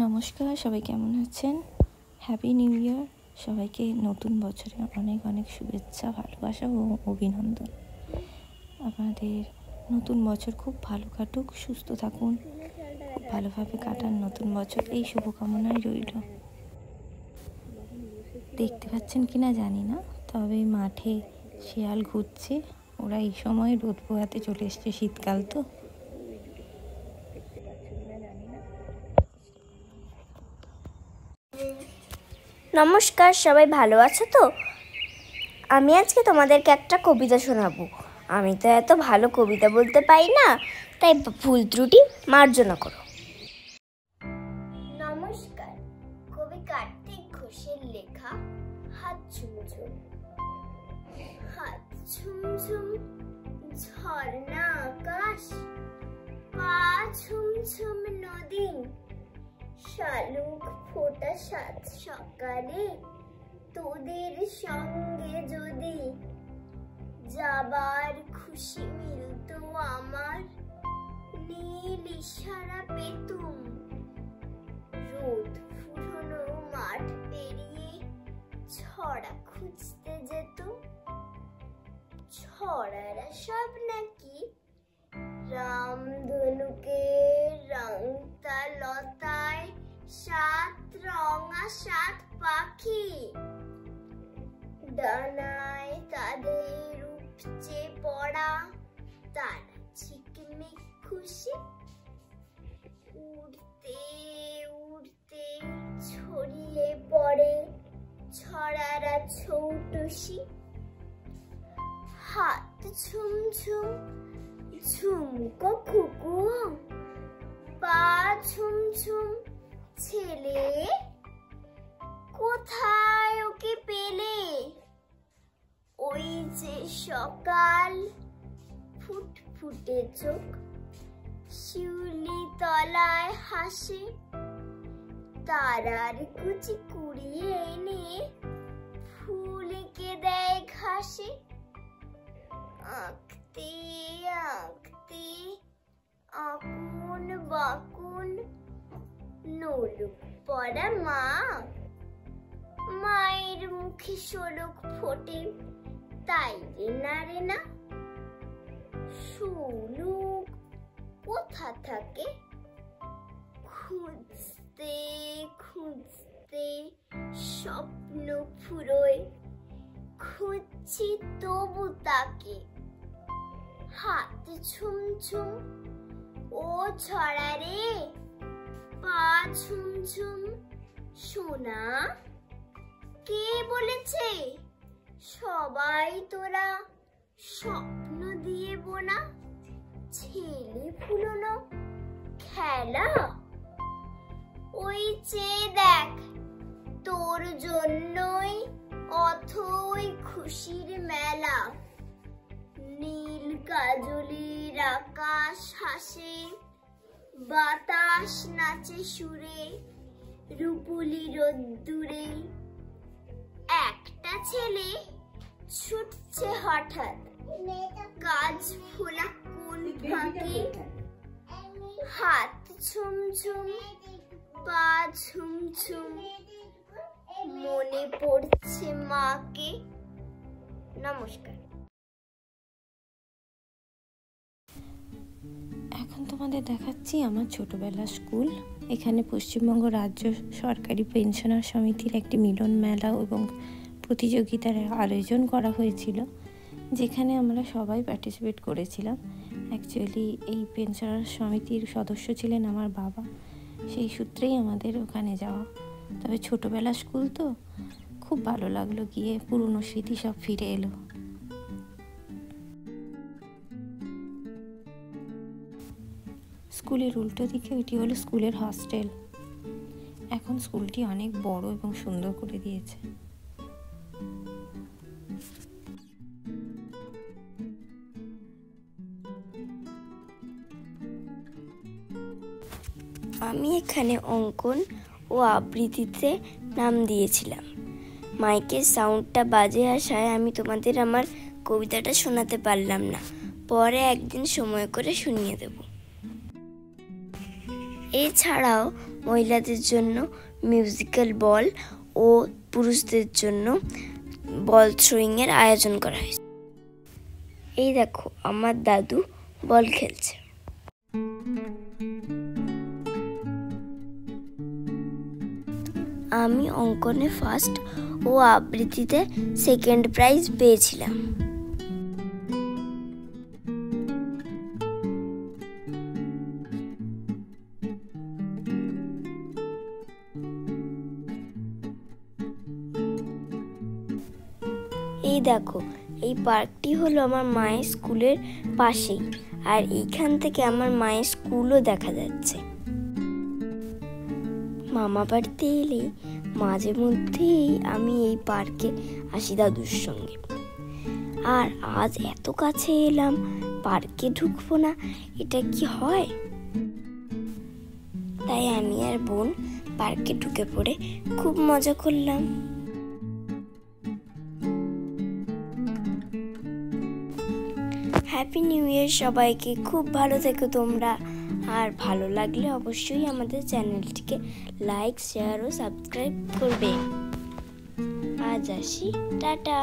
নমস্কার, সবাই কেমন আছেন? Happy new year. সবাইকে নতুন বছরে অনেক অনেক শুভেচ্ছা, ভালোবাসা ও অভিনন্দন। আপনাদের নতুন বছর খুব ভালো কাটুক, সুস্থ থাকুন, খুব ভালোভাবে কাটান নতুন বছর, এই শুভকামনাই রইল। দেখতে পাচ্ছেন কিনা জানি না, তবে মাঠে শিয়াল ঘুরছে। ওরা এই সময় রোদ পোহাতে চলে এসছে, শীতকাল তো। নমস্কার, সবাই ভালো আছো তো? আমি আজকে তোমাদেরকে একটা কবিতা শোনাবো। আমি তো এত ভালো কবিতা বলতে পারি না, তাই ভুল ত্রুটি মার্জনা করো। নমস্কার, কবি কার্তিক ঘোষের লেখা হাত ঝুমঝুম। হাত ঝুমঝুম ঝর্ণা আকাশ, পা ঝুমঝুম নদী, শালুক ফোটা সাত সকালে তোদের সঙ্গে যদি যাবার খুশি মিলতো আমার, নীল ইশারা পেতুম। রোদ ফুরোনো মাঠ পেরিয়ে ছড়া খুঁজতে যেত। ছড়ারা সব নাকি রামধনুকে রংতা লতায় সাত রঙা সাত পাখি, ডানায় তাদের উপচে পড়া তারা ঝিকমিক খুশি। উড়তে উড়তে ছড়িয়ে পড়ে ছড়ারা ছৌটুসি। হাত ঝুমঝুম ঝুমকো খুকু, পা ঝুমঝুম ছেলে, কোথায় ওকে পেলে? ওই যে সকাল, ফুটফুটে চোখ, শিউলি তলায় হাসে, তারার কুচি কুড়িয়ে এনে ফুলকে দেয় ঘাসে। আঁকতে আঁকতে আকুন বাকুন নোলক পড়া মা, মায়ের মুখে শোলক ফোটে তাই রে না। শোলক কোথা থাকে? খুঁজতে খুঁজতে স্বপ্ন ফুরোয়, খুঁজছি তবু তাকে। হাত ঝুমঝুম ও ছড়া রে, পা ঝুমঝুম সোনা, কে বলেছে সবাই তোরা স্বপ্ন দিয়ে বোনা? ছেলে ফুলনো খেলা, ওই চেয়ে দেখ তোর জন্যই অথই খুশির মেলা। নীল কাজলির আকাশ হাসে, বাতাস নাচে সুরে, রূপুলি রোদ্দুরে। একটা ছেলে ছুটছে হঠাৎ, কাজ ফোলা কোন ফাঁকে। হাত ঝুমঝুম পা ঝুমঝুম, মনে পড়ছে মাকে। নমস্কার। এখন তোমাদের দেখাচ্ছি আমার ছোটবেলার স্কুল। এখানে পশ্চিমবঙ্গ রাজ্য সরকারি পেনশনার সমিতির একটি মিলন মেলা এবং প্রতিযোগিতার আয়োজন করা হয়েছিল, যেখানে আমরা সবাই পার্টিসিপেট করেছিলাম। অ্যাকচুয়ালি এই পেনশনার সমিতির সদস্য ছিলেন আমার বাবা, সেই সূত্রেই আমাদের ওখানে যাওয়া। তবে ছোটবেলার স্কুল তো খুব ভালো লাগলো গিয়ে, পুরনো স্মৃতি সব ফিরে এলো। স্কুলের উল্টো দিকে ওইটি হলো স্কুলের হস্টেল। এখন স্কুলটি অনেক বড় এবং সুন্দর করে দিয়েছে। আমি এখানে অঙ্কন ও আবৃত্তিতে নাম দিয়েছিলাম। মাইকের সাউন্ডটা বাজে আসায় আমি তোমাদের আমার কবিতাটা শোনাতে পারলাম না, পরে একদিন সময় করে শুনিয়ে দেব। এছাড়াও মহিলাদের জন্য মিউজিক্যাল বল ও পুরুষদের জন্য বল থ্রোয়িংয়ের আয়োজন করা হয়েছে। এই দেখো আমার দাদু বল খেলছে। আমি অঙ্কনে ফার্স্ট ও আবৃত্তিতে সেকেন্ড প্রাইজ পেয়েছিলাম। এই দেখো এই পার্কটি হলো আমার মায়ের স্কুলের পাশেই, আর এইখান থেকে আমার মায়ের স্কুলও দেখা যাচ্ছে। মামা বাড়িতে এলে মাঝে মধ্যেই আমি এই পার্কে আসি দাদুর সঙ্গে। আর আজ এত কাছে এলাম, পার্কে ঢুকবো না, এটা কি হয়? তাই আমি আর বোন পার্কে ঢুকে পড়ে খুব মজা করলাম। হ্যাপি নিউ ইয়ার সবাইকে। খুব ভালো থেকো তোমরা। আর ভালো লাগলে অবশ্যই আমাদের চ্যানেলটিকে লাইক, শেয়ার ও সাবস্ক্রাইব করবে। আজ আসি, টাটা।